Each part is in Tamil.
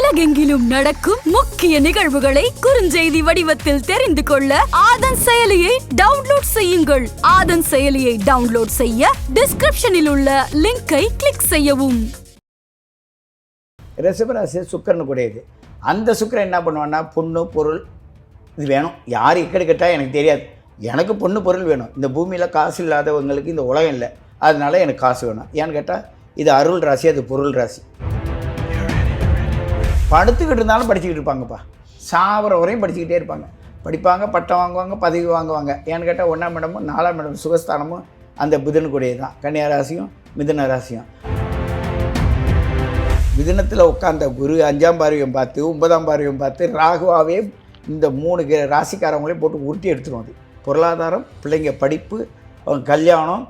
உலகெங்கிலும் நடக்கும் முக்கிய நிகழ்வுகளை குறுஞ்செய்தி வடிவத்தில் தெரிந்து கொள்ள ஆதன் செயலியை டவுன்லோட் செய்யுங்கள். ஆதன் செயலியை டவுன்லோட் செய்ய டிஸ்கிரிப்ஷனில் உள்ள லிங்கை கிளிக் செய்யவும். ரிஷபராசி சுக்கிரன் கூடியது. அந்த சுக்கிரன் என்ன பண்ணுவான்னா, பொண்ணு பொருள் இது வேணும். யார் இக்கடி கேட்டால் எனக்கு தெரியாது, எனக்கு பொண்ணு பொருள் வேணும். இந்த பூமியில் காசு இல்லாதவங்களுக்கு இந்த உலகம் இல்லை, அதனால எனக்கு காசு வேணும். ஏன்னு கேட்டால் இது அருள் ராசி, அது பொருள் ராசி. படுத்துக்கிட்டு இருந்தாலும் படிச்சுக்கிட்டு இருப்பாங்கப்பா, சாவர வரையும் படிச்சுக்கிட்டே இருப்பாங்க. படிப்பாங்க, பட்டம் வாங்குவாங்க, பதவி வாங்குவாங்க. ஏன்னு கேட்டால் 1ஆம் இடமும் 4ஆம் இடமும் சுகஸ்தானமும் அந்த புதனுக்குடையது தான். கன்னியா ராசியும் மிதுன ராசியும். மிதுனத்தில் உட்காந்த குரு 5ஆம் பார்வையும் பார்த்து 9ஆம் பார்வையும் பார்த்து ராகுவாவே இந்த 3 ராசிக்காரங்களையும் போட்டு உருட்டி எடுத்துரும். அது பொருளாதாரம், பிள்ளைங்க படிப்பு, கல்யாணம்.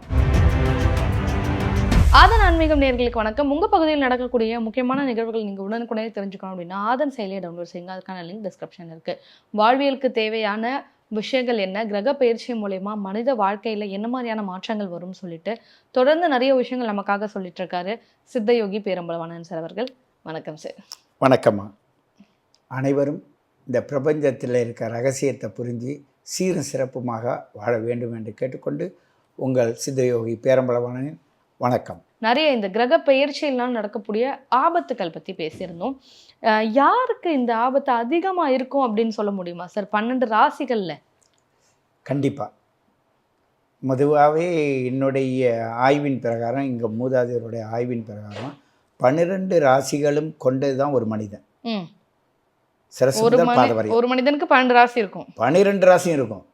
ஆதன் ஆன்மீகம் நேயர்களுக்கு வணக்கம். உங்கள் பகுதியில் நடக்கக்கூடிய முக்கியமான நிகழ்வுகள் நீங்கள் உடனுக்குடனே தெரிஞ்சுக்கணும் அப்படின்னா ஆதன் செயலியை டவுன்லோட் செய்யுங்க. அதுக்கான லிங்க் டிஸ்கிரிப்ஷன் இருக்குது. வாழ்வியலுக்கு தேவையான விஷயங்கள் என்ன, கிரக பயிற்சி மூலயமா மனித வாழ்க்கையில் என்ன மாதிரியான மாற்றங்கள் வரும்னு சொல்லிட்டு தொடர்ந்து நிறைய விஷயங்கள் நமக்காக சொல்லிட்டு இருக்காரு சித்தயோகி பேரம்பலவாணன் சார் அவர்கள். வணக்கம் சார். வணக்கம்மா. அனைவரும் இந்த பிரபஞ்சத்தில் இருக்க ரகசியத்தை புரிஞ்சு சீரும் சிறப்புமாக வாழ வேண்டும் என்று கேட்டுக்கொண்டு உங்கள் சித்தயோகி பேரம்பலவாணன் வணக்கம். நிறைய இந்த கிரக பயிற்சியெல்லாம் நடக்கக்கூடிய ஆபத்துக்கள் பற்றி பேசியிருந்தோம். யாருக்கு இந்த ஆபத்து அதிகமாக இருக்கும் அப்படின்னு சொல்ல முடியுமா சார்? 12 ராசிகளில் கண்டிப்பாக. பொதுவாகவே என்னுடைய ஆய்வின் பிரகாரம், இங்கே மூதாதையருடைய ஆய்வின் பிரகாரம் 12 ராசிகளும் கொண்டது தான் ஒரு மனிதன். ஒரு மனிதனுக்கு 12 ராசி இருக்கும், 12 ராசியும் இருக்கும்.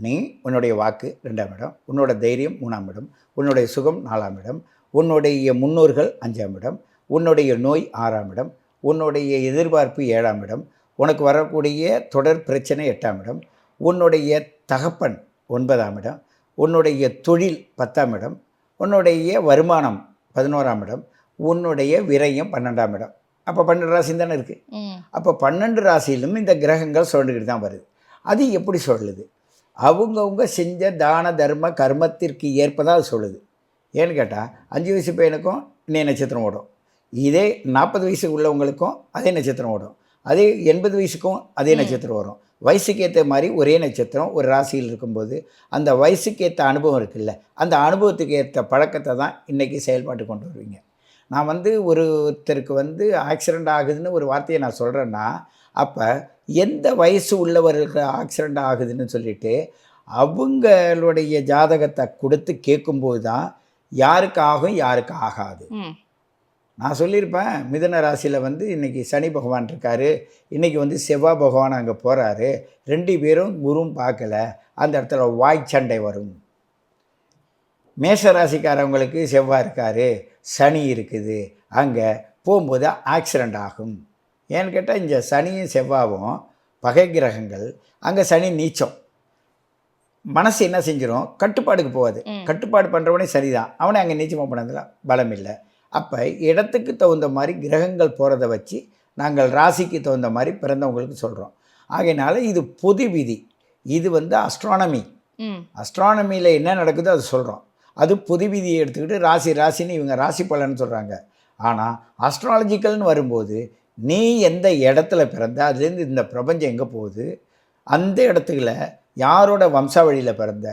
நீ உன்னுடைய வாக்கு 2ஆம் இடம், உன்னோட தைரியம் 3ஆம் இடம், உன்னுடைய சுகம் 4ஆம் இடம், உன்னுடைய முன்னோர்கள் 5ஆம் இடம், உன்னுடைய நோய் 6ஆம் இடம், உன்னுடைய எதிர்பார்ப்பு 7ஆம் இடம், உனக்கு வரக்கூடிய தொடர் பிரச்சனை 8ஆம் இடம், உன்னுடைய தகப்பன் 9ஆம் இடம், உன்னுடைய தொழில் 10ஆம் இடம், உன்னுடைய வருமானம் 11ஆம் இடம், உன்னுடைய விரயம் 12ஆம் இடம். அப்போ 12 ராசி தானே இருக்குது. அப்போ 12 ராசியிலும் இந்த கிரகங்கள் சொல்லிக்கிட்டு தான் வருது. அது எப்படி சொல்லுது? அவங்கவுங்க செஞ்ச தான தர்ம கர்மத்திற்கு ஏற்பதான் அது சொல்லுது. ஏன்னு கேட்டால் 5 வயசு பையனுக்கும் இன்னைய நட்சத்திரம் ஓடும், இதே 40 வயசு உள்ளவங்களுக்கும் அதே நட்சத்திரம் ஓடும், அதே 80 வயசுக்கும் அதே நட்சத்திரம் வரும். வயசுக்கு ஏற்ற மாதிரி ஒரே நட்சத்திரம் ஒரு ராசியில் இருக்கும்போது அந்த வயசுக்கு ஏற்ற அனுபவம் இருக்குல்ல, அந்த அனுபவத்துக்கு ஏற்ற பழக்கத்தை தான் இன்றைக்கி செயல்பாட்டு கொண்டு வருவீங்க. நான் ஒருத்தருக்கு ஆக்சிடெண்ட் ஆகுதுன்னு ஒரு வார்த்தையை நான் சொல்கிறேன்னா, அப்போ எந்த வயசு உள்ளவர்களுக்கு ஆக்சிடெண்ட் ஆகுதுன்னு சொல்லிட்டு அவங்களுடைய ஜாதகத்தை கொடுத்து கேட்கும்போது தான் யாருக்கு ஆகும் யாருக்கு ஆகாது. நான் சொல்லியிருப்பேன், மிதுன ராசியில் இன்றைக்கி சனி பகவான் இருக்கார், இன்றைக்கி செவ்வாய் பகவான் அங்கே போகிறாரு, 2 பேரும் குருவும் பார்க்கல, அந்த இடத்துல வாய்ச்சண்டை வரும். மேஷ ராசிக்காரவங்களுக்கு செவ்வாய் இருக்கார், சனி இருக்குது, அங்கே போகும்போது ஆக்சிடெண்ட் ஆகும். ஏன்னு கேட்டால் இங்கே சனியும் செவ்வாவும் பகை கிரகங்கள், அங்கே சனி நீச்சம். மனசு என்ன செஞ்சிடும், கட்டுப்பாடுக்கு போகாது. கட்டுப்பாடு பண்ணுறவனே சனி தான், அவனை அங்கே நீச்சமாக பண்ணதில் பலம் இல்லை. அப்போ இடத்துக்கு தகுந்த மாதிரி கிரகங்கள் போகிறத வச்சு நாங்கள் ராசிக்கு தகுந்த மாதிரி பிறந்தவங்களுக்கு சொல்கிறோம். ஆகையினால இது பொது விதி. இது அஸ்ட்ரானமி. அஸ்ட்ரானமியில் என்ன நடக்குதோ அது சொல்கிறோம். அது பொது விதியை எடுத்துக்கிட்டு ராசின்னு இவங்க ராசி பலன்னு சொல்கிறாங்க. ஆனால் அஸ்ட்ராலஜிக்கல்னு வரும்போது நீ எந்த இடத்துல பிறந்த, அதுலேருந்து இந்த பிரபஞ்சம் எங்கே போகுது, அந்த இடத்துல யாரோட வம்சாவழியில் பிறந்த,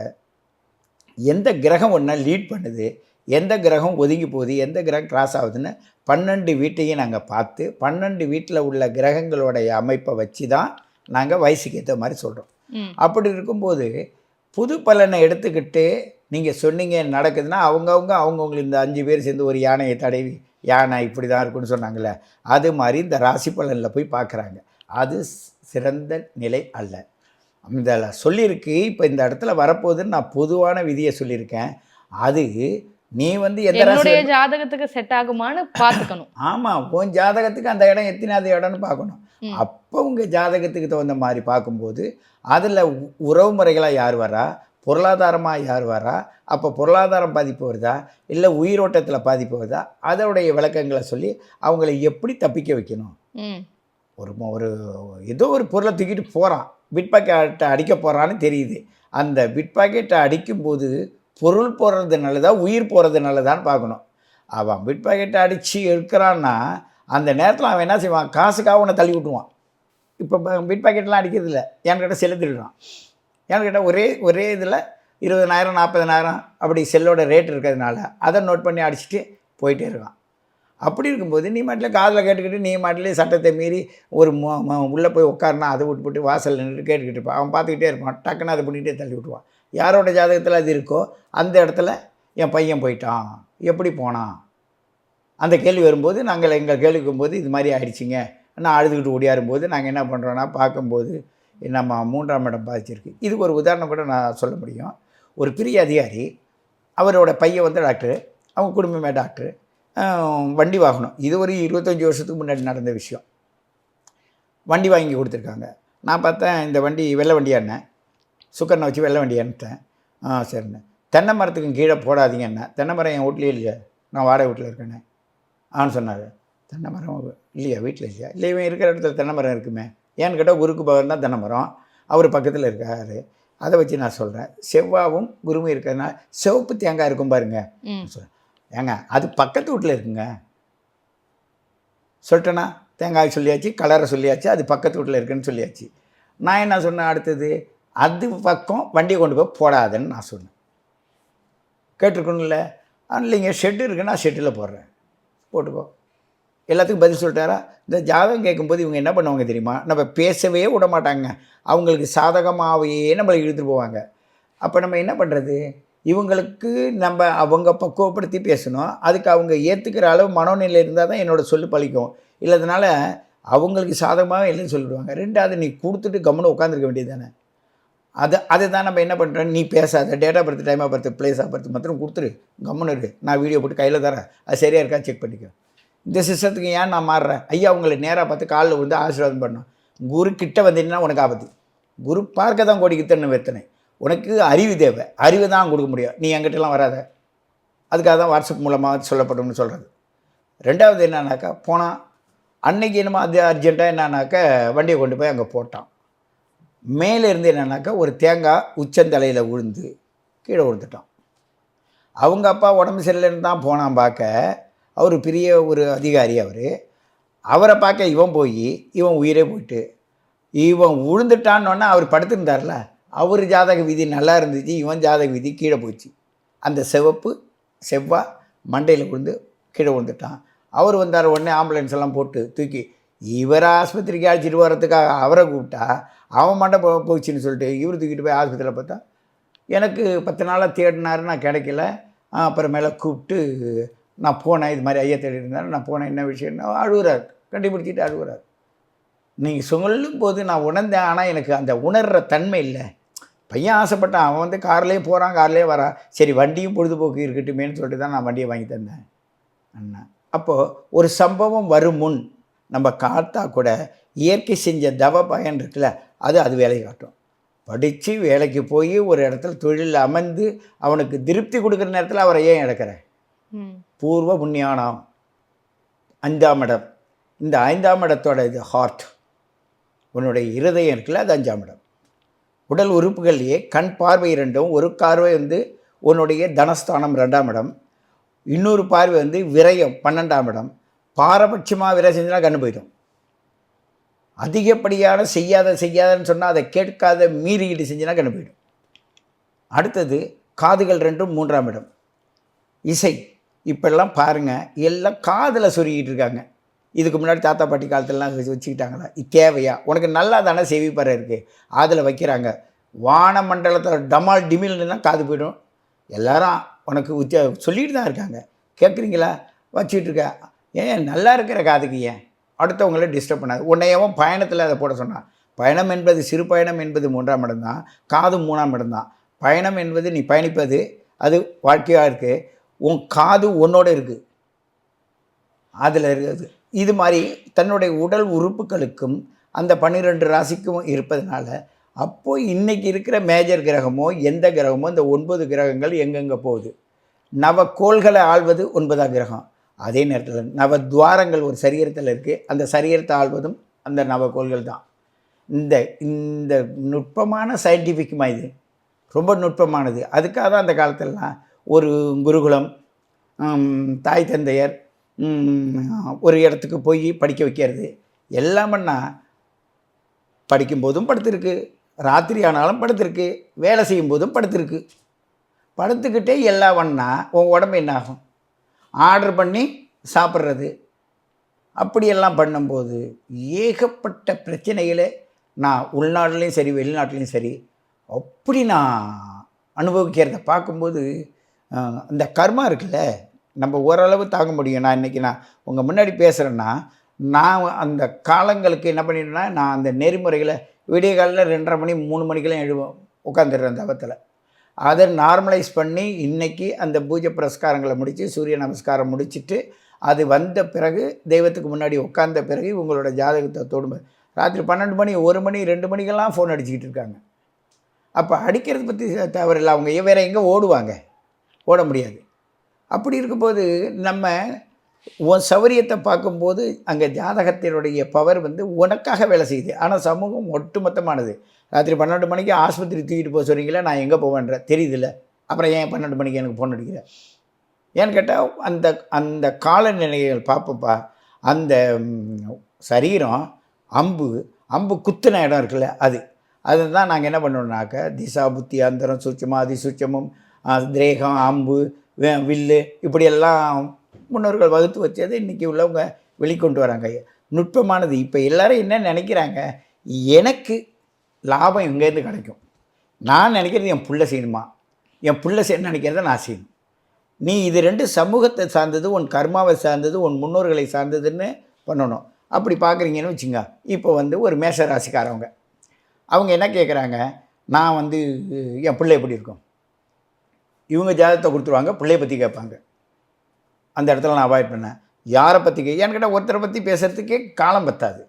எந்த கிரகம் ஒன்றா லீட் பண்ணுது, எந்த கிரகம் ஒதுங்கி போகுது, எந்த கிரகம் கிராஸ் ஆகுதுன்னு 12 வீட்டையும் நாங்கள் பார்த்து 12 வீட்டில் உள்ள கிரகங்களுடைய அமைப்பை வச்சு தான் நாங்கள் வயசுக்கு ஏற்ற மாதிரி சொல்கிறோம். அப்படி இருக்கும்போது புது பலனை எடுத்துக்கிட்டு நீங்கள் சொன்னீங்க நடக்குதுன்னா அவங்கவுங்களுக்கு இந்த 5 பேர் சேர்ந்து ஒரு யானையை தடவி யானை இப்படி தான் இருக்குன்னு சொன்னாங்களே, அது மாதிரி இந்த ராசி பலனில் போய் பார்க்குறாங்க. அது சிறந்த நிலை அல்ல. இந்த சொல்லியிருக்கு, இப்போ இந்த இடத்துல வரப்போகுதுன்னு நான் பொதுவான விதியை சொல்லியிருக்கேன். அது நீ எந்த ராசி ஜாதகத்துக்கு செட் ஆகுமான்னு பார்த்துக்கணும். ஆமாம், உன் ஜாதகத்துக்கு அந்த இடம் எத்தனாவது இடம்னு பார்க்கணும். அப்போ உங்கள் ஜாதகத்துக்கு தகுந்த மாதிரி பார்க்கும்போது அதில் உறவு முறைகளாக யார் வரா, பொருளாதாரமாக யார் வரா, அப்போ பொருளாதாரம் பாதிப்பு வருதா இல்லை உயிரோட்டத்தில் பாதிப்பு வருதா, அதோடைய விளக்கங்களை சொல்லி அவங்கள எப்படி தப்பிக்க வைக்கணும். ஒரு ஏதோ ஒரு பொருளை தூக்கிட்டு போகிறான், பிட் பாக்கெட்டை அடிக்க போகிறான்னு தெரியுது. அந்த பிட் பாக்கெட்டை அடிக்கும்போது பொருள் போடுறது நல்லதா உயிர் போகிறது நல்லதான்னு பார்க்கணும். அவன் பிட் பாக்கெட்டை அடித்து எடுக்கிறான்னா அந்த நேரத்தில் அவன் என்ன செய்வான், காசுக்காக உன்னை தள்ளி விட்டுருவான். இப்போ பிட் பாக்கெட்லாம் அடிக்கிறது இல்லை, என்கிட்ட செலுத்திடுறான். என்கிட்ட ஒரே இதில் 20,000 40,000 அப்படி செல்லோட ரேட் இருக்கிறதுனால அதை நோட் பண்ணி அடிச்சுட்டு போயிட்டே இருக்கான். அப்படி இருக்கும்போது நீ மாட்டில் காதில் கேட்டுக்கிட்டு நீ மாட்டிலே சட்டத்தை மீறி ஒரு உள்ளே போய் உட்காருனா அதை விட்டுவிட்டு வாசல் நின்றுட்டு கேட்டுக்கிட்டு இருப்பான். அவன் பார்த்துக்கிட்டே இருப்பான். டக்குன்னு அதை பண்ணிகிட்டே தள்ளி விட்டுருவான். யாரோட ஜாதகத்தில் அது இருக்கோ அந்த இடத்துல என் பையன் போயிட்டான், எப்படி போனான், அந்த கேள்வி வரும்போது எங்கள் கேள்விக்கும்போது இது மாதிரி ஆயிடுச்சிங்க, நான் அழுதுகிட்டு ஓடியாரும்போது நாங்கள் என்ன பண்ணுறோன்னா பார்க்கும்போது நம்ம 3ஆம் இடம் பாதிச்சிருக்கு. இதுக்கு ஒரு உதாரணம் கூட நான் சொல்ல முடியும். ஒரு பெரிய அதிகாரி, அவரோட பையன் வந்து டாக்டரு, அவங்க குடும்பமே டாக்டரு, வண்டி வாங்கணும். இது ஒரு 25 வருஷத்துக்கு முன்னாடி நடந்த விஷயம். வண்டி வாங்கி கொடுத்துருக்காங்க. நான் பார்த்தேன் இந்த வண்டி வெள்ளை வண்டியாண்ணே, சுக்கரனை வச்சு வெள்ளை வண்டியான்ட்டேன். சரிண்ணே. தென்னை மரத்துக்கும் கீழே போடாதீங்கண்ணே. தென்னை மரம் என் வீட்லேயே இல்லையா, நான் வாடகை வீட்டில் இருக்கேண்ணே. சொன்னார். தென்னை மரம் இல்லையா வீட்டில் இல்லையா? இல்லை, இவன் இருக்கிற இடத்துல தென்னை மரம் இருக்குமே. ஏன்னு கேட்டால் குருக்கு பகவான் தான் தென்னை மரம், அவர் பக்கத்தில் இருக்கார். அதை வச்சு நான் சொல்கிறேன், செவ்வாவும் குருவும் இருக்கிறதுனால சிவப்பு தேங்காய் இருக்கும் பாருங்க. ஏங்க அது பக்கத்து வீட்டில் இருக்குங்க சொல்லிட்டேன்னா, தேங்காய் சொல்லியாச்சு, கலரை சொல்லியாச்சு, அது பக்கத்து வீட்டில் இருக்குன்னு சொல்லியாச்சு. நான் என்ன சொன்னேன், அடுத்தது அது பக்கம் வண்டியை கொண்டு போய் போடாதுன்னு நான் சொன்னேன். கேட்டிருக்கணும்ல. இல்லைங்க ஷெட்டு இருக்குன்னா ஷெட்டில் போடுறேன், போட்டுக்கோ. எல்லாத்துக்கும் பதில் சொல்லிட்டாரா? இந்த ஜாதகம் கேட்கும்போது இவங்க என்ன பண்ணுவாங்க தெரியுமா, நம்ம பேசவே விட மாட்டாங்க, அவங்களுக்கு சாதகமாகவே நம்மளை இழுத்துட்டு போவாங்க. அப்போ நம்ம என்ன பண்ணுறது, இவங்களுக்கு அவங்க பக்குவப்படுத்தி பேசணும். அதுக்கு அவங்க ஏற்றுக்கிற அளவு மனோநிலை இருந்தால் தான் என்னோடய சொல்லு பழிக்கும். இல்லைனால அவங்களுக்கு சாதகமாக இல்லைன்னு சொல்லிவிடுவாங்க. ரெண்டாவது, நீ கொடுத்துட்டு கம்முன்னு உட்காந்துருக்க வேண்டியது தானே. அதை தான் நம்ம என்ன பண்ணுறோம், நீ பேசாத, date birth, time of birth, place of birth மாத்திரம் கொடுத்துரு, கம்முன்னு இருக்கு, நான் வீடியோ போட்டு கையில் தரேன், அது சரியாக இருக்கா செக் பண்ணிக்கோ. இந்த சிஸ்டத்துக்கு ஏன் நான் மாறுறேன்? ஐயா உங்களை நேராக பார்த்து காலில் விழுந்து ஆசீர்வாதம் பண்ணணும். குரு கிட்ட வந்தீங்கன்னா உனக்கு ஆபத்து. குரு பார்க்க தான் கோடிக்கு தன்னு வெத்தனை. உனக்கு அறிவு தேவை, அறிவு தான் கொடுக்க முடியும். நீ என்கிட்டலாம் வராத. அதுக்காக தான் வாட்ஸ்அப் மூலமாக சொல்லப்படும்னு சொல்கிறது. ரெண்டாவது என்னன்னாக்கா, போனால் அன்னைக்கு என்னமோ அது அர்ஜென்ட்டாக என்னன்னாக்கா வண்டியை கொண்டு போய் அங்கே போட்டான். மேலே இருந்து என்னன்னாக்கா ஒரு தேங்காய் உச்சந்தலையில் விழுந்து கீழே விழுந்துட்டான். அவங்க அப்பா உடம்பு சரியில்லைன்னு தான் போனான் பார்க்க. அவர் பெரிய ஒரு அதிகாரி. அவரை பார்க்க இவன் போய் இவன் உயிரே போயிட்டு, இவன் விழுந்துட்டான்னொன்னே அவர் படுத்திருந்தார்ல, அவர் ஜாதக விதி நல்லா இருந்துச்சு, இவன் ஜாதக விதி கீழே போச்சு. அந்த செவ்வாய் மண்டையில் விழுந்து கீழே விழுந்துட்டான். அவர் வந்தார். உடனே ஆம்புலன்ஸ் எல்லாம் போட்டு தூக்கி இவரை ஆஸ்பத்திரிக்கு அழைச்சிட்டு வர்றதுக்காக அவரை கூப்பிட்டா அவன் மண்டை போச்சுன்னு சொல்லிட்டு இவர் தூக்கிட்டு போய் ஆஸ்பத்திரியில் பார்த்தா எனக்கு 10 நாளாக தேடினாரு, நான் கிடைக்கல. அப்புறமேல கூப்பிட்டு நான் போனேன், இது மாதிரி ஐயா தேடி இருந்தாலும் நான் போனேன், என்ன விஷயம்னா அழுகுறார், கண்டுபிடிச்சிட்டு அழுகுறார். நீங்கள் சொல்லும் போது நான் உணர்ந்தேன், ஆனால் எனக்கு அந்த உணர்கிற தன்மை இல்லை. பையன் ஆசைப்பட்டான், அவன் வந்து கார்லேயே போகிறான், கார்லேயே வரான், சரி வண்டியும் பொழுதுபோக்கு இருக்கட்டுமேன்னு சொல்லிட்டு தான் நான் வண்டியை வாங்கி தந்தேன் அண்ணா. அப்போது ஒரு சம்பவம் வரும் முன் நம்ம காத்தா கூட இயற்கை செஞ்ச தவ பயன் இருக்குல்ல, அது வேலையை காட்டும். படித்து வேலைக்கு போய் ஒரு இடத்துல தொழிலில் அமர்ந்து அவனுக்கு திருப்தி கொடுக்குற நேரத்தில் அவரை ஏன் இழக்கிறேன்? பூர்வ புண்ணியானம் 5ஆம் இடம். இந்த 5ஆம் இடத்தோட இது ஹார்ட், உன்னுடைய இருதயம் இருக்குல்ல, அது 5ஆம் இடம். உடல் உறுப்புகள்லேயே கண் பார்வை 2ம், ஒரு பார்வை வந்து உன்னுடைய தனஸ்தானம் 2ஆம் இடம், இன்னொரு பார்வை வந்து விரயம் 12ஆம் இடம். பாரபட்சமாக விரை செஞ்சுனா கண்ணு போயிடும். அதிகப்படியான செய்யாதன்னு சொன்னால் அதை கேட்காத மீறிக்கிட்டு செஞ்சுனா கண்ணு போயிடும். அடுத்தது காதுகள் 2ம் 3ஆம் இடம். இசை இப்பெல்லாம் பாருங்கள், எல்லாம் காதில் சொருகிட்டு இருக்காங்க. இதுக்கு முன்னாடி தாத்தா பாட்டி காலத்திலலாம் வச்சுக்கிட்டாங்களா? இது தேவையா? உனக்கு நல்லா தானே செவிப்பாறை இருக்குது, அதில் வைக்கிறாங்க. வானமண்டலத்தில் டமால் டிமில்னா காது போய்டும். எல்லாரும் உனக்கு சொல்லிட்டு தான் இருக்காங்க, கேட்குறீங்களா? வச்சுக்கிட்டு இருக்க. ஏன் நல்லா இருக்கிற காதுக்கு ஏன் அடுத்தவங்கள டிஸ்டர்ப் பண்ணாது. உன்னையவும் பயணத்தில் அதை போட சொன்னான். பயணம் என்பது சிறு பயணம் என்பது 3ஆம் இடம் தான், காது 3ஆம் இடம் தான். பயணம் என்பது நீ பயணிப்பது, அது வாழ்க்கையாக இருக்குது. உன் காது உன்னோடு இருக்குது, அதில் இருக்குது. இது மாதிரி தன்னுடைய உடல் உறுப்புகளுக்கும் அந்த 12 ராசிக்கும் இருப்பதனால அப்போது இன்றைக்கி இருக்கிற மேஜர் கிரகமோ எந்த கிரகமோ இந்த 9 கிரகங்கள் எங்கெங்கே போகுது. நவக்கோள்களை ஆள்வது 9ஆம் கிரகம். அதே நேரத்தில் நவத்வாரங்கள் ஒரு சரீரத்தில் இருக்குது, அந்த சரீரத்தை ஆள்வதும் அந்த நவக்கோள்கள் தான். இந்த நுட்பமான சயின்டிஃபிக்குமா, இது ரொம்ப நுட்பமானது. அதுக்காக தான் அந்த காலத்திலலாம் ஒரு குருகுலம், தாய் தந்தையர், ஒரு இடத்துக்கு போய் படிக்க வைக்கிறது எல்லாம் பண்ணால் படிக்கும்போதும் படுத்திருக்கு, ராத்திரி ஆனாலும் படுத்திருக்கு, வேலை செய்யும்போதும் படுத்திருக்கு. படுத்துக்கிட்டே எல்லாம் பண்ணா உன் உடம்பு என்ன ஆகும்? ஆர்டர் பண்ணி சாப்பிட்றது அப்படியெல்லாம் பண்ணும்போது ஏகப்பட்ட பிரச்சனைகளை நான் உள்நாட்டிலையும் சரி வெளிநாட்டிலையும் சரி அப்படி நான் அனுபவிக்கிறத பார்க்கும்போது அந்த கர்மா இருக்குல்ல, நம்ம ஓரளவு தாங்க முடியும். நான் இன்றைக்கி உங்கள் முன்னாடி பேசுகிறேன்னா, நான் அந்த காலங்களுக்கு என்ன பண்ணிட்டேன்னா, நான் அந்த நெறிமுறைகளை விடிய காலையில் 2:30 மணி 3 மணிக்கெல்லாம் எழுவோம் உட்காந்துடுறேன் தவத்தில். அதை நார்மலைஸ் பண்ணி இன்றைக்கி அந்த பூஜை புரஸ்காரங்களை முடித்து சூரிய நமஸ்காரம் முடிச்சுட்டு அது வந்த பிறகு தெய்வத்துக்கு முன்னாடி உட்கார்ந்த பிறகு உங்களோட ஜாதகத்தை தொடுமை ராத்திரி 12 மணி 1 மணி 2 மணிக்கெல்லாம் ஃபோன் அடிச்சுக்கிட்டு இருக்காங்க. அப்போ அடிக்கிறது பற்றி தவறில்லை, அவங்க வேறு எங்கே ஓடுவாங்க? ஓட முடியாது. அப்படி இருக்கும்போது நம்ம உன் சௌரியத்தை பார்க்கும்போது அங்கே ஜாதகத்தினுடைய பவர் உனக்காக வேலை செய்யுது. ஆனால் சமூகம் ஒட்டுமொத்தமானது. ராத்திரி 12 மணிக்கு ஆஸ்பத்திரி தூக்கிட்டு போக சொல்கிறீங்களா, நான் எங்கே போவேன்ற தெரியுதில்ல, அப்புறம் ஏன் 12 மணிக்கு எனக்கு ஃபோன் அடிக்கிறேன்? ஏன்னு கேட்டால் அந்த அந்த காலநிலைகள் பார்ப்பப்பா. அந்த சரீரம் அம்பு குத்துன இடம் இருக்குல்ல, அதுதான் நாங்கள் என்ன பண்ணோம்னாக்க திசா புத்தி அந்தரம் சூட்சமாக அதிசூட்சமும் திரேகம் அம்பு வில்லு இப்படியெல்லாம் முன்னோர்கள் வகுத்து வச்சது இன்றைக்கி உள்ளவங்க வெளிக்கொண்டு வராங்க. நுட்பமானது. இப்போ எல்லோரும் என்ன நினைக்கிறாங்க, எனக்கு லாபம் எங்கேருந்து கிடைக்கும்? நான் நினைக்கிறது என் புள்ள செய்யணுமா, என் புள்ள நினைக்கிறத நான் செய்யணும். நீ இது 2 சமூகத்தை சார்ந்தது, உன் கர்மாவை சார்ந்தது, உன் முன்னோர்களை சார்ந்ததுன்னு பண்ணணும். அப்படி பார்க்குறீங்கன்னு வச்சுங்க. இப்போ ஒரு மேஷ ராசிக்காரவங்க அவங்க என்ன கேட்குறாங்க, நான் என் பிள்ளை எப்படி இருக்கும்? இவங்க ஜாதகத்தை கொடுத்துருவாங்க, பிள்ளைய பற்றி கேட்பாங்க. அந்த இடத்துல நான் அவாய்ட் பண்ணேன். யாரை பற்றி ஏன்னு கேட்டால் ஒருத்தரை பற்றி பேசுகிறதுக்கே காலம் பத்தாது.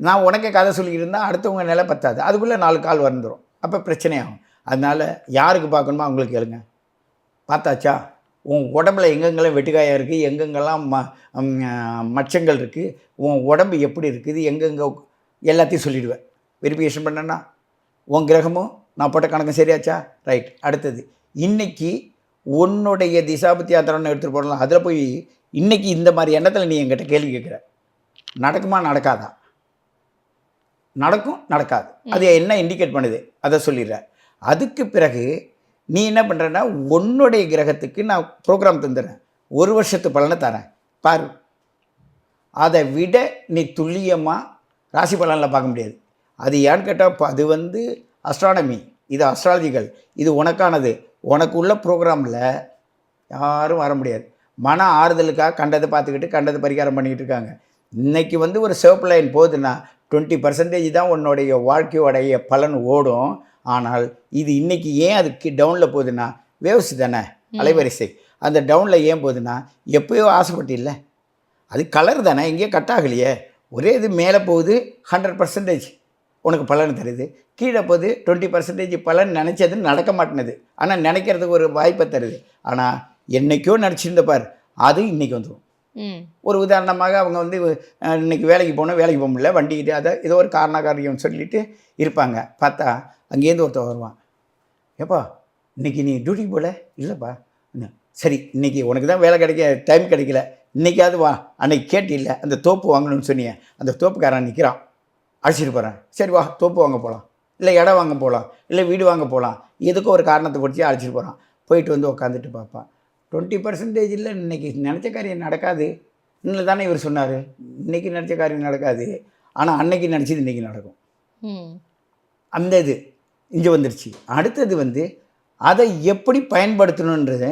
நான் உனக்கே கதை சொல்லிக்கிட்டு இருந்தால் அடுத்தவங்க நிலை பத்தாது. அதுக்குள்ளே 4 கால் வந்துடும். அப்போ பிரச்சனையாகும். அதனால் யாருக்கு பார்க்கணுமோ அவங்களுக்கு கேளுங்க. பார்த்தாச்சா, உன் உடம்புல எங்கெங்கெல்லாம் வெட்டுக்காயாக இருக்குது, எங்கெங்கெல்லாம் மச்சங்கள் இருக்குது, உன் உடம்பு எப்படி இருக்குது, எங்கெங்கே எல்லாத்தையும் சொல்லிவிடுவேன். வெரிஃபிகேஷன் பண்ணேன்னா உன் கிரகமும் நான் போட்ட கணக்கு சரியாச்சா? ரைட். அடுத்தது, இன்றைக்கி உன்னுடைய திசாபத்தி யாத்திரம்னு எடுத்துகிட்டு போடலாம். அதில் போய் இன்றைக்கி இந்த மாதிரி எண்ணத்தில் நீ என்கிட்ட கேள்வி கேட்குற, நடக்குமா நடக்காதா? நடக்கும் நடக்காது. அது என்ன இண்டிகேட் பண்ணுது அதை சொல்லிடுற. அதுக்கு பிறகு நீ என்ன பண்ணுறன்னா, உன்னுடைய கிரகத்துக்கு நான் ப்ரோக்ராம் தந்துடுறேன், 1 வருஷத்து பலனை தரேன் பாரு. அதை விட நீ துல்லியமாக ராசி பலனில் பார்க்க முடியாது. அது ஏன்னு கேட்டால் அது அஸ்ட்ரானமி, இது அஸ்ட்ராலஜிக்கல், இது உனக்கானது. உனக்கு உள்ள ப்ரோக்ராமில் யாரும் வர முடியாது. மன ஆறுதலுக்காக கண்டதை பார்த்துக்கிட்டு கண்டதை பரிகாரம் பண்ணிக்கிட்டு இருக்காங்க. இன்றைக்கி ஒரு சிவப்பு லைன் போகுதுன்னா 20% தான் உன்னுடைய வாழ்க்கையோடைய பலன் ஓடும். ஆனால் இது இன்றைக்கி ஏன் அதுக்கு டவுனில் போகுதுன்னா, வேவ்ஸ் தானே, அலைவரிசை. அந்த டவுனில் ஏன் போகுதுன்னா, எப்போயோ ஆசைப்பட்டு இல்லை, அது கலர் தானே, எங்கேயோ கட் ஆகலையே. ஒரே இது மேலே போகுது 100% உனக்கு பலன் தருது, கீழே போகுது 20% பலன் நினச்சது நடக்க மாட்டேனுது. ஆனால் நினைக்கிறதுக்கு ஒரு வாய்ப்பை தருது. ஆனால் என்றைக்கோ நினச்சிருந்த பார், அது இன்றைக்கி வந்துடும். ஒரு உதாரணமாக அவங்க இன்றைக்கி வேலைக்கு போகணும், வேலைக்கு போக முடியல, வண்டிக்கிட்டு அதை ஏதோ ஒரு காரணம் சொல்லிட்டு இருப்பாங்க. பார்த்தா அங்கேருந்து ஒருத்தர் வருவான், ஏப்பா இன்றைக்கி நீ டியூட்டிக்கு போகல? இல்லைப்பா. சரி, இன்றைக்கி உனக்கு தான் வேலை டைம் கிடைக்கல, இன்றைக்காவது வா, அன்றைக்கி கேட்டு இல்லை அந்த தோப்பு வாங்கணும்னு சொன்னீங்க, அந்த தோப்புக்காரன் நிற்கிறான், அழைச்சிட்டு போகிறேன். சரி வா, தோப்பு வாங்க போகலாம், இல்லை இடம் வாங்க போகலாம், இல்லை வீடு வாங்க போகலாம், எதுக்கும் ஒரு காரணத்தை பிடிச்சி அழைச்சிட்டு போகிறான். போயிட்டு உட்காந்துட்டு பார்ப்பான். 20% இல்லை, இன்றைக்கி நினச்ச காரியம் நடக்காது. இன்னும் தானே இவர் சொன்னார், இன்றைக்கி நினச்ச காரியம் நடக்காது, ஆனால் அன்னைக்கு நினச்சது இன்றைக்கி நடக்கும். அந்த இது இங்கே வந்துருச்சு. அடுத்தது அதை எப்படி பயன்படுத்தணுன்றது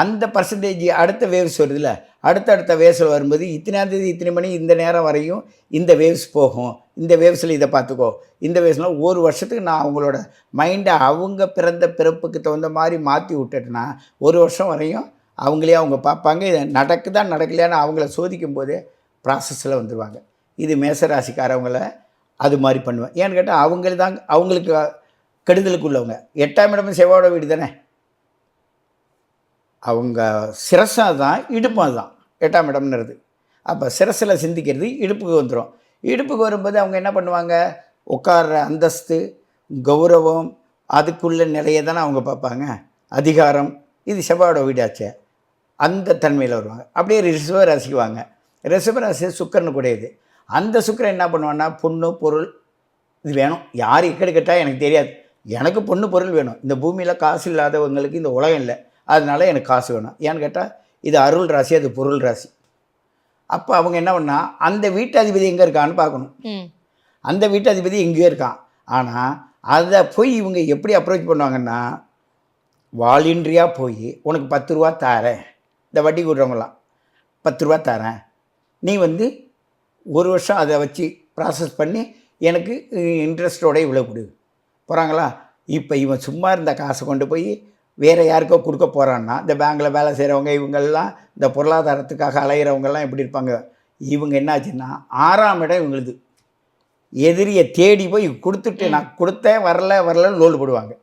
அந்த பர்சன்டேஜ் அடுத்த வேவ்ஸ் வருதுல்ல, அடுத்த வேவ்ஸில் வரும்போது இத்தனாந்தேதி இத்தனை மணி இந்த நேரம் வரையும் இந்த வேவ்ஸ் போகும், இந்த வேவ்ஸில் இதை பார்த்துக்கோ, இந்த வேவ்ஸ்னால் 1 வருஷத்துக்கு நான் அவங்களோட மைண்டை அவங்க பிறந்த பிறப்புக்கு தகுந்த மாதிரி மாற்றி விட்டுட்டேன்னா 1 வருஷம் வரையும் அவங்களே அவங்க பார்ப்பாங்க. இதை நடக்குதா நடக்கலையான்னு அவங்கள சோதிக்கும் போதே ப்ராசஸில் வந்துடுவாங்க. இது மேசராசிக்காரவங்கள அது மாதிரி பண்ணுவேன். ஏன்னு கேட்டால் அவங்களுக்கு கெடுதலுக்கு உள்ளவங்க. 8ஆம் இடமே செவ்வாயோட வீடு தானே, அவங்க சிரசாக தான் இடுப்பு அதுதான் 8ஆம் இடம்ன்றது. அப்போ சிரசில் சிந்திக்கிறது இடுப்புக்கு வந்துடும். இடுப்புக்கு வரும்போது அவங்க என்ன பண்ணுவாங்க, உட்கார்ற அந்தஸ்து கௌரவம் அதுக்குள்ள நிலையை தானே அவங்க பார்ப்பாங்க. அதிகாரம், இது செவ்வாயோட வீடாச்சே. அந்த தன்மையில் வருவாங்க. அப்படியே ரிஷப ராசிக்கு வாங்க. ரிஷப ராசி சுக்கிரனு கூடியது. அந்த சுக்கிரன் என்ன பண்ணுவான்னா, பொண்ணு பொருள் இது வேணும். யார் எக்கடி கேட்டால் எனக்கு தெரியாது, எனக்கு பொண்ணு பொருள் வேணும். இந்த பூமியில் காசு இல்லாதவங்களுக்கு இந்த உலகம் இல்லை, அதனால எனக்கு காசு வேணும். ஏன்னு கேட்டால் இது அருள் ராசி, அது பொருள் ராசி. அப்போ அவங்க என்ன பண்ணா, அந்த வீட்டு அதிபதி எங்கே இருக்கான்னு பார்க்கணும். அந்த வீட்டு அதிபதி எங்கேயோ இருக்கான். ஆனால் அதை போய் இவங்க எப்படி அப்ரோச் பண்ணுவாங்கன்னா, வாலின்றியாக போய் உனக்கு 10 ரூபா தரேன், இந்த வட்டி கூடுறவங்களாம் 10 ரூபா தரேன், நீ வந்து 1 வருஷம் அதை வச்சு ப்ராசஸ் பண்ணி எனக்கு இன்ட்ரெஸ்ட்டோட இவ்வளோ கொடு போகிறாங்களா. இப்போ இவன் சும்மா இருந்த காசை கொண்டு போய் வேறு யாருக்கோ கொடுக்க போகிறான்னா, இந்த பேங்கில் வேலை செய்கிறவங்க இவங்கெல்லாம் இந்த பொருளாதாரத்துக்காக அலைகிறவங்கெல்லாம் எப்படி இருப்பாங்க, இவங்க என்னாச்சுன்னா 6ஆம் இடம் இவங்களுது. எதிரியை தேடி போய் கொடுத்துட்டு நான் கொடுத்தேன் வரலன்னு லோடு போடுவாங்க.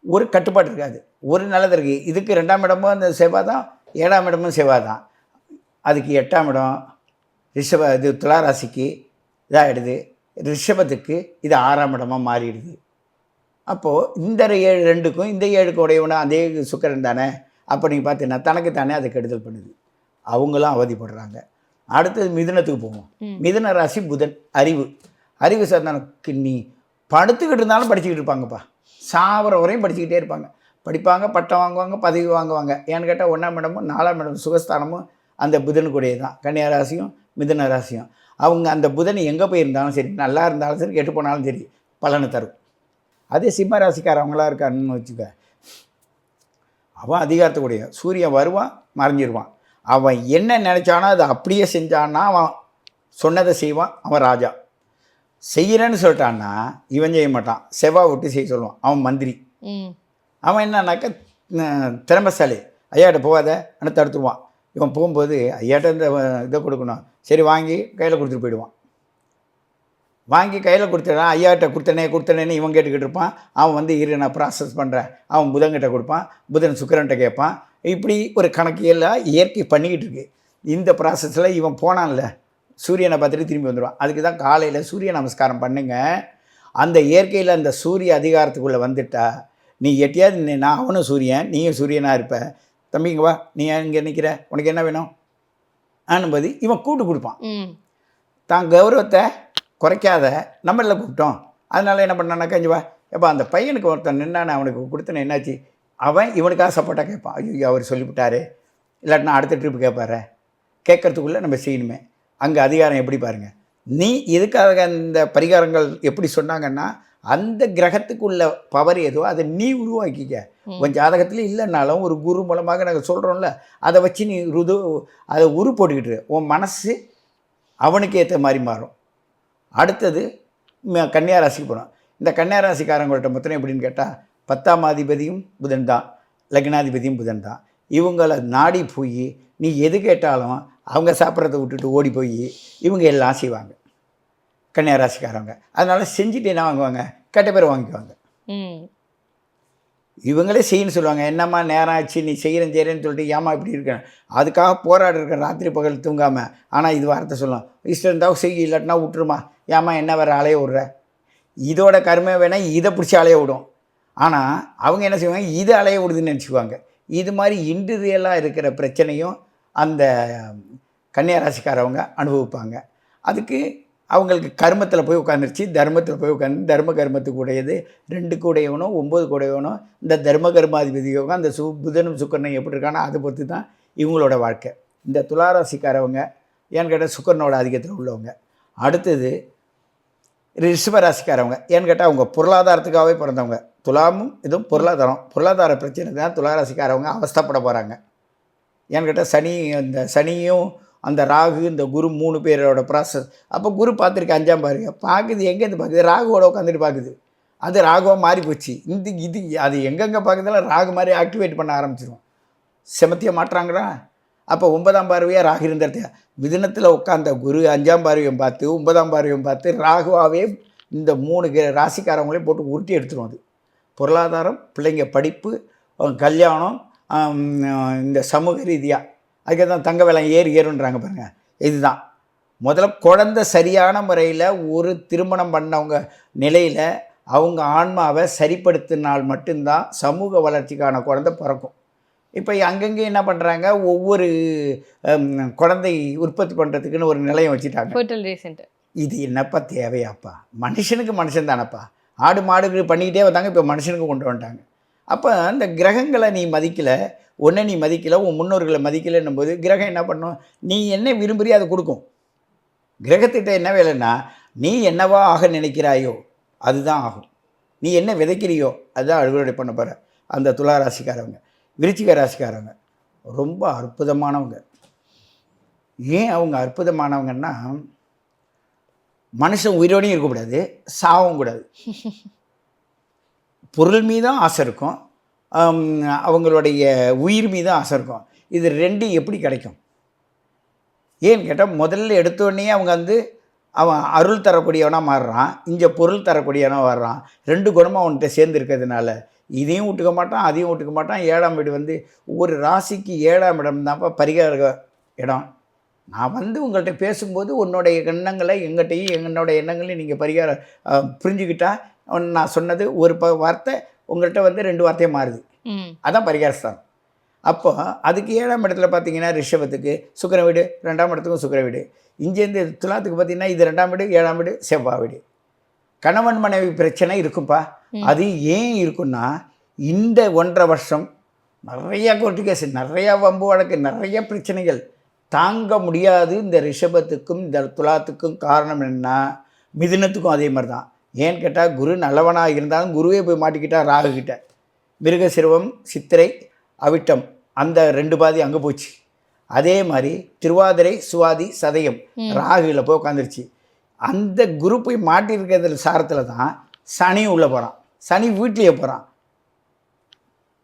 ஒரு கட்டுப்பாடு இருக்காது, ஒரு நல்லது இருக்குது. இதுக்கு 2ஆம் இடமும் அந்த செவ்வாய் தான், 7ஆம் இடமும் செவ்வாய் தான். அதுக்கு 8ஆம் இடம் இது துளாராசிக்கு இதாகிடுது, ரிஷபத்துக்கு இது 6ஆம் இடமாக மாறிடுது. அப்போது இந்த 2க்கும் இந்த 7க்கும் உடையவனா அதே சுக்கிரன் தானே. அப்போ நீங்கள் பார்த்தீங்கன்னா தனக்கு தானே அதை கெடுதல் பண்ணுது, அவங்களும் அவதிப்படுறாங்க. அடுத்தது மிதுனத்துக்கு போவோம். மிதுன ராசி புதன், அறிவு சார்ந்தனுக்கு நீ படுத்துக்கிட்டு இருந்தாலும் படிச்சுக்கிட்டு இருப்பாங்கப்பா, சாவர வரையும் படிச்சுக்கிட்டே இருப்பாங்க. படிப்பாங்க, பட்டம் வாங்குவாங்க, பதவி வாங்குவாங்க. ஏன்னு கேட்டால் 1ஆம் இடமும் 4ஆம் இடமும் சுகஸ்தானமும் அந்த புதனுக்குடையே தான். கன்னியா ராசியும் மிதுன ராசியும். அவங்க அந்த புதன் எங்கே போயிருந்தாலும் சரி, நல்லா இருந்தாலும் சரி, கெட்டு போனாலும் சரி, பலனை தரும். அதே சிம்ம ராசிக்காரவங்களாக இருக்கான்னு வச்சுக்க, அவன் அதிகாரத்துக்குடைய சூரியன் வருவான் மறைஞ்சிருவான். அவன் என்ன நினச்சானோ அதை அப்படியே செஞ்சான்னா அவன் சொன்னதை செய்வான், அவன் ராஜா. செய்கிறேன்னு சொல்லிட்டான்னா இவன் செய்ய மாட்டான், செவ்வாய் விட்டு செய்ய சொல்லுவான், அவன் மந்திரி. அவன் என்னன்னாக்க திறமைசாலி, ஐயாட்ட போகாத ஆனால் தடுத்துருவான். இவன் போகும்போது ஐயாட்ட இந்த இதை கொடுக்கணும், சரி வாங்கி கையில் கொடுத்துட்டு போயிடுவான். வாங்கி கையில் கொடுத்துட்டான், ஐயாட்ட கொடுத்தனேன்னு இவன் கேட்டுக்கிட்டு இருப்பான். அவன் வந்து இரு நான் ப்ராசஸ் பண்ணுறேன், அவன் புதன்கிட்ட கொடுப்பான், புதன் சுக்கிரன்கிட்ட கேட்பான். இப்படி ஒரு கணக்கியெல்லாம் இயற்கை பண்ணிக்கிட்டு இருக்கு. இந்த ப்ராசஸில் இவன் போனான்ல, சூரியனை பார்த்துட்டு திரும்பி வந்துடுவான். அதுக்கு தான் காலையில் சூரிய நமஸ்காரம் பண்ணுங்க. அந்த இயற்கையில் அந்த சூரிய அதிகாரத்துக்குள்ளே வந்துட்டா நீ எட்டியாவது நான் அவனும் சூரியன் நீயும் சூரியனாக இருப்ப, தம்பிங்க வா நீ இங்கே நிற்கிற, உனக்கு என்ன வேணும் ஆனும்போது இவன் கூட்டு கொடுப்பான். தான் கௌரவத்தை குறைக்காத நம்மளில் கூப்பிட்டோம், அதனால் என்ன பண்ணானாக்கா இங்கே வா எப்போ அந்த பையனுக்கு ஒருத்தன் நின்னானே அவனுக்கு கொடுத்தன என்னாச்சு, அவன் இவனுக்காக சப்போர்ட்டாக கேட்பான். ஐயோ அவர் சொல்லிவிட்டாரு, இல்லாட்டினா அடுத்த ட்ரிப்பு கேட்பாரு, கேட்கறதுக்குள்ளே நம்ம செய்யணுமே. அங்கே அதிகாரம் எப்படி பாருங்கள். நீ எதுக்காக அந்த பரிகாரங்கள் எப்படி சொன்னாங்கன்னா, அந்த கிரகத்துக்குள்ள பவர் ஏதோ அதை நீ உருவாக்கிக்க. உன் ஜாதகத்தில் இல்லைன்னாலும் ஒரு குரு மூலமாக நாங்கள் சொல்கிறோம்ல, அதை வச்சு நீ அதை உரு போட்டுக்கிட்டு உன் மனசு அவனுக்கு ஏற்ற மாதிரி மாறும். அடுத்தது கன்னியா ராசிக்கு போனோம். இந்த கன்னியா ராசிக்காரங்கள்ட்ட மொத்தம் எப்படின்னு கேட்டால் 10ஆம் அதிபதியும் புதன் தான், லக்னாதிபதியும் புதன் தான். இவங்களை நாடி போய் நீ எது கேட்டாலும் அவங்க சாப்பிட்றத விட்டுட்டு ஓடி போய் இவங்க எல்லாம் செய்வாங்க கன்னியா ராசிக்காரவங்க. அதனால் செஞ்சுட்டு என்ன வாங்குவாங்க, கெட்ட பேர் வாங்கிக்குவாங்க. இவங்களே செய்யணும்னு சொல்லுவாங்க. என்னம்மா நேரம் ஆச்சு நீ செய்கிறேன்னு சொல்லிட்டு ஏமா இப்படி இருக்கேன், அதுக்காக போராடி இருக்கேன் ராத்திரி பகல் தூங்காமல். ஆனால் இது வார்த்தை சொல்லலாம், இஷ்டம் இருந்தால் செய்ய, இல்லாட்டினா விட்டுருமா, ஏமா என்ன வேறு அலைய விட்ற, இதோட கருமை வேணால் இதை பிடிச்சி அலைய விடும். ஆனால் அவங்க என்ன செய்வாங்க, இது அலைய விடுதுன்னு நினச்சிக்குவாங்க. இது மாதிரி இண்டிவிஜுவலாக இருக்கிற பிரச்சனையும் அந்த கன்னியா ராசிக்காரவங்க அனுபவிப்பாங்க. அதுக்கு அவங்களுக்கு கர்மத்தில் போய் உட்காந்துருச்சு, தர்மத்தில் போய் உட்காந்து தர்ம கர்மத்துக்கு உடையது 2க்கு உடையவனும் 9க்கு உடையவனும் இந்த தர்ம கர்மாதிபதி யோகம் அந்த புதனும் சுக்கரனும் எப்படி இருக்கானோ அதை பொறுத்து தான் இவங்களோட வாழ்க்கை. இந்த துளாராசிக்காரவங்க ஏன்னு கேட்டால் சுக்கரனோட அதிகத்தில் உள்ளவங்க. அடுத்தது ரிஷபராசிக்காரவங்க ஏன்னு கேட்டால் அவங்க பொருளாதாரத்துக்காகவே பிறந்தவங்க. துலாமும் இதுவும் பொருளாதார பிரச்சனை தான் துளாராசிக்காரவங்க அவஸ்தப்பட போகிறாங்க. ஏன்னு கேட்டால் சனியும் அந்த ராகு இந்த குரு 3 பேரோட ப்ராசஸ். அப்போ குரு பார்த்துருக்கு 5ஆம் பாருங்க பார்க்குது, எங்கேருந்து பார்க்குது, ராகுவோட உட்காந்துட்டு பார்க்குது. அது ராகுவாக மாறி போச்சு. இது அது எங்கெங்கே பார்க்குறதுலாம் ராகு மாதிரி ஆக்டிவேட் பண்ண ஆரம்பிச்சிடும், செமத்தியாக மாட்டுறாங்களா. அப்போ 9ஆம் பார்வையாக ராகு இருந்தது. மிதுனத்தில் உட்காந்த குரு 5ஆம் பார்வையும் பார்த்து 9ஆம் பார்வையும் பார்த்து ராகுவாகவே இந்த 3 ராசிக்காரவங்களையும் போட்டு உருட்டி எடுத்துடும். அது பொருளாதாரம், பிள்ளைங்க படிப்பு, கல்யாணம், இந்த சமூக ரீதியாக அதுக்கு தான் தங்க விலை ஏறுன்றாங்க பாருங்கள். இதுதான் முதல்ல குழந்தை சரியான முறையில் ஒரு திருமணம் பண்ணவங்க நிலையில் அவங்க ஆன்மாவை சரிப்படுத்தினால் மட்டும்தான் சமூக வளர்ச்சிக்கான குழந்தை பிறக்கும். இப்போ அங்கங்கே என்ன பண்ணுறாங்க, ஒவ்வொரு குழந்தை உற்பத்தி பண்ணுறதுக்குன்னு ஒரு நிலையம் வச்சுட்டாங்க. Fertility centre. இது என்னப்பா தேவையாப்பா? மனுஷனுக்கு மனுஷன் தானப்பா. ஆடு மாடுகள் பண்ணிக்கிட்டே வந்தாங்க, இப்போ மனுஷனுக்கு கொண்டு வந்துட்டாங்க. அப்போ அந்த கிரகங்களை நீ மதிக்கலை, ஒன்றை நீ மதிக்கலை, உன் முன்னோர்களை மதிக்கலைன்னும் போது கிரகம் என்ன பண்ணும்? நீ என்ன விரும்புறியோ அதை கொடுக்கும். கிரகத்திட்ட என்ன வேலைன்னா, நீ என்னவா ஆக நினைக்கிறாயோ அதுதான் ஆகும். நீ என்ன விதைக்கிறியோ அதுதான் அறுவடை பண்ண போகிற. அந்த துலா ராசிக்காரவங்க, விருச்சிக ராசிக்காரவங்க ரொம்ப அற்புதமானவங்க. ஏன் அவங்க அற்புதமானவங்கன்னா, மனுஷன் உயிரோடையும் இருக்கக்கூடாது, சாகவும் கூடாது. பொருள் மீதும் ஆசை இருக்கும், அவங்களுடைய உயிர் மீதும் ஆசை இருக்கும். இது ரெண்டும் எப்படி கிடைக்கும்? ஏன்னு கேட்டால், முதல்ல எடுத்தோடனே அவங்க வந்து அவன் அருள் தரக்கூடியவனாக மாறுறான், இங்கே பொருள் தரக்கூடியவனாக வர்றான். 2 குணமும் அவன்கிட்ட சேர்ந்து இருக்கிறதுனால இதையும் விட்டுக்க மாட்டான், அதையும் விட்டுக்க மாட்டான். 7ஆம் வீடு வந்து ஒரு ராசிக்கு 7ஆம் இடம் தான்ப்பா பரிகார இடம். நான் வந்து உங்கள்கிட்ட பேசும்போது உன்னுடைய எண்ணங்களை எங்கிட்டையும் என்னோடய எண்ணங்களையும் நீங்கள் பரிகாரம் புரிஞ்சுக்கிட்டா, நான் சொன்னது ஒரு வார்த்தை உங்கள்கிட்ட வந்து 2 வார்த்தையே மாறுது. அதான் பரிகாரஸ்தானம். அப்போ அதுக்கு 7ஆம் இடத்துல பார்த்தீங்கன்னா ரிஷபத்துக்கு சுக்கிர வீடு, 2ஆம் இடத்துக்கும் சுக்கிர வீடு. இங்கேருந்து துலாத்துக்கு பார்த்தீங்கன்னா இது 2ஆம் வீடு, 7ஆம் வீடு, செவ்வாய் வீடு. கணவன் மனைவி பிரச்சனை இருக்குப்பா. அது ஏன் இருக்குன்னா, இந்த 1.5 வருஷம் நிறையா கோர்ட்டு கேஸ், நிறையா வம்பு வழக்கு, நிறைய பிரச்சனைகள் தாங்க முடியாது. இந்த ரிஷபத்துக்கும் இந்த துலாத்துக்கும் காரணம் என்னன்னா, மிதுனத்துக்கும் அதே மாதிரி தான். ஏன்னு கேட்டால், குரு நல்லவனாக இருந்தாலும் குருவே போய் மாட்டிக்கிட்டா ராகுகிட்ட. மிருகசிரவம், சித்திரை, அவிட்டம் அந்த 2 பாதி அங்கே போச்சு. அதே மாதிரி திருவாதிரை, சுவாதி, சதயம் ராகுல போய் உட்காந்துருச்சு. அந்த குரு போய் மாட்டியிருக்கிறதுல சாரத்தில் தான் சனியும் உள்ளே போகிறான். சனி வீட்லேயே போகிறான்,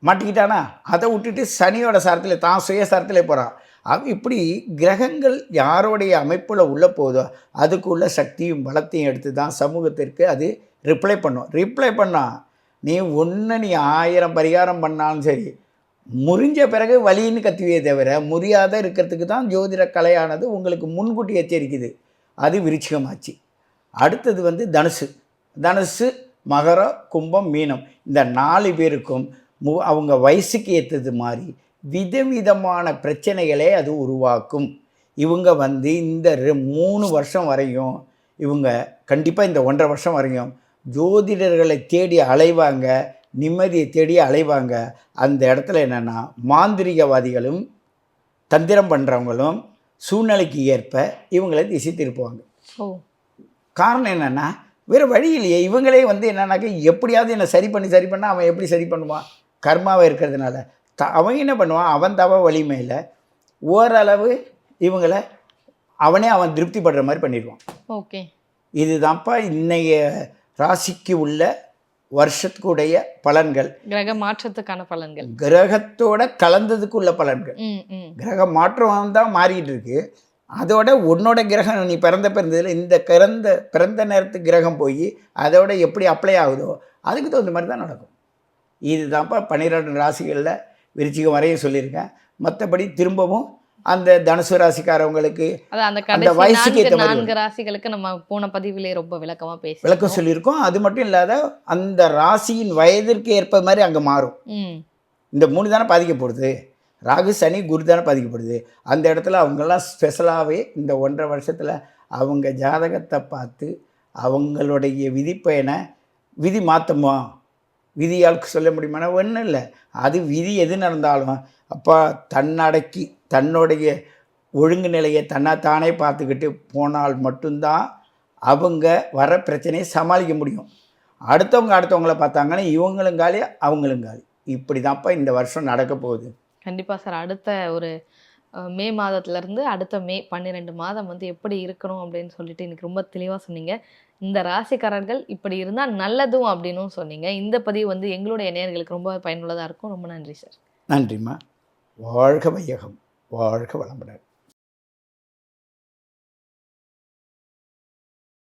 மாட்டிக்கிட்டானா அதை விட்டுட்டு சனியோட சாரத்தில் தான் சுயசாரத்திலே போகிறான். இப்படி கிரகங்கள் யாரோடைய அமைப்பில் உள்ளே போதோ அதுக்குள்ள சக்தியும் பலத்தையும் எடுத்து தான் சமூகத்திற்கு அது ரிப்ளை பண்ணும். ரிப்ளை பண்ணால் நீ 1000 பரிகாரம் பண்ணாலும் சரி, முறிஞ்ச பிறகு வலின்னு கத்துவே தவிர முறியாத இருக்கிறதுக்கு தான் ஜோதிட கலையானது உங்களுக்கு முன்கூட்டி எச்சரிக்குது. அது விருச்சிகமாச்சு. அடுத்தது வந்து தனுசு. தனுசு, மகரம், கும்பம், மீனம். இந்த 4 பேருக்கும் அவங்க வயசுக்கு ஏற்றது மாதிரி விதவிதமான பிரச்சனைகளே அது உருவாக்கும். இவங்க வந்து இந்த 3 வருஷம் வரையும், இவங்க கண்டிப்பாக இந்த 1.5 வருஷம் வரையும் ஜோதிடர்களை தேடி அலைவாங்க, நிம்மதியை தேடி அலைவாங்க. அந்த இடத்துல என்னென்னா, மாந்திரிகவாதிகளும் தந்திரம் பண்ணுறவங்களும் சூழ்நிலைக்கு ஏற்ப இவங்களை திசை திருப்புவாங்க. காரணம் என்னென்னா, வேறு வழி இல்லையே. இவங்களே வந்து என்னன்னாக்க, எப்படியாவது என்னை சரி பண்ணால் அவன் எப்படி சரி பண்ணுவான்? கர்மாவை இருக்கிறதுனால அவன் என்ன பண்ணுவான், அவன் தவ வலிமையில் ஓரளவு இவங்களை அவன் திருப்தி படுற மாதிரி பண்ணிடுவான். ஓகே, இதுதான்ப்பா இன்னைய ராசிக்கு உள்ள வருஷத்துக்குடைய பலன்கள். கிரக மாற்றத்துக்கான பலன்கள், கிரகத்தோட கலந்ததுக்கு உள்ள பலன்கள். கிரக மாற்றம் தான் மாறிட்டு இருக்கு. அதோட உன்னோட கிரகம் நீ பிறந்ததில் இந்த பிறந்த நேரத்துக்கு கிரகம் போய் அதோட எப்படி அப்ளை ஆகுதோ அதுக்கு தகுந்த மாதிரி தான் நடக்கும். இதுதான்ப்பா 12 ராசிகளில் விருச்சிகம் வரையும் சொல்லியிருக்கேன். மற்றபடி திரும்பவும் அந்த தனுசு ராசிக்காரவங்களுக்கு அந்த வயசுக்கு ஏற்ற மாதிரி 4 ராசிகளுக்கு நம்ம போன பதிவிலே ரொம்ப விளக்கம் சொல்லியிருக்கோம். அது மட்டும் இல்லாத அந்த ராசியின் வயதிற்கு ஏற்ப மாதிரி அங்கே மாறும். இந்த 3 தானே பாதிக்கப்படுது, ராகு, சனி, குரு தானே பாதிக்கப்படுது. அந்த இடத்துல அவங்கெல்லாம் ஸ்பெஷலாகவே இந்த 1.5 வருஷத்தில் அவங்க ஜாதகத்தை பார்த்து அவங்களுடைய விதிப்பயனை விதி மாற்றமா, விதியாளுக்கு சொல்ல முடியுமானா ஒன்றும் இல்லை. அது விதி எது நடந்தாலும் அப்பா தன்னடக்கி தன்னுடைய ஒழுங்கு நிலையை தானே பார்த்துக்கிட்டு போனால் மட்டும்தான் அவங்க வர பிரச்சனையை சமாளிக்க முடியும். அடுத்தவங்கள பார்த்தாங்கன்னா இவங்களும் காலி அவங்களும் காலி. இப்படி தான்ப்பா இந்த வருஷம் நடக்க போகுது. கண்டிப்பாக சார். அடுத்த ஒரு மே மாதத்துலேருந்து அடுத்த மே 12 மாதம் வந்து எப்படி இருக்கணும் அப்படின்னு சொல்லிட்டு எனக்கு ரொம்ப தெளிவாக சொன்னீங்க. இந்த ராசிக்காரர்கள் இப்படி இருந்தால் நல்லதும் அப்படின்னும் சொன்னீங்க. இந்த பதிவு வந்து எங்களுடைய நேயர்களுக்கு ரொம்ப பயனுள்ளதாக இருக்கும். ரொம்ப நன்றி சார். நன்றிம்மா. வாழ்க வையகம், வாழ்க வளமுடன்.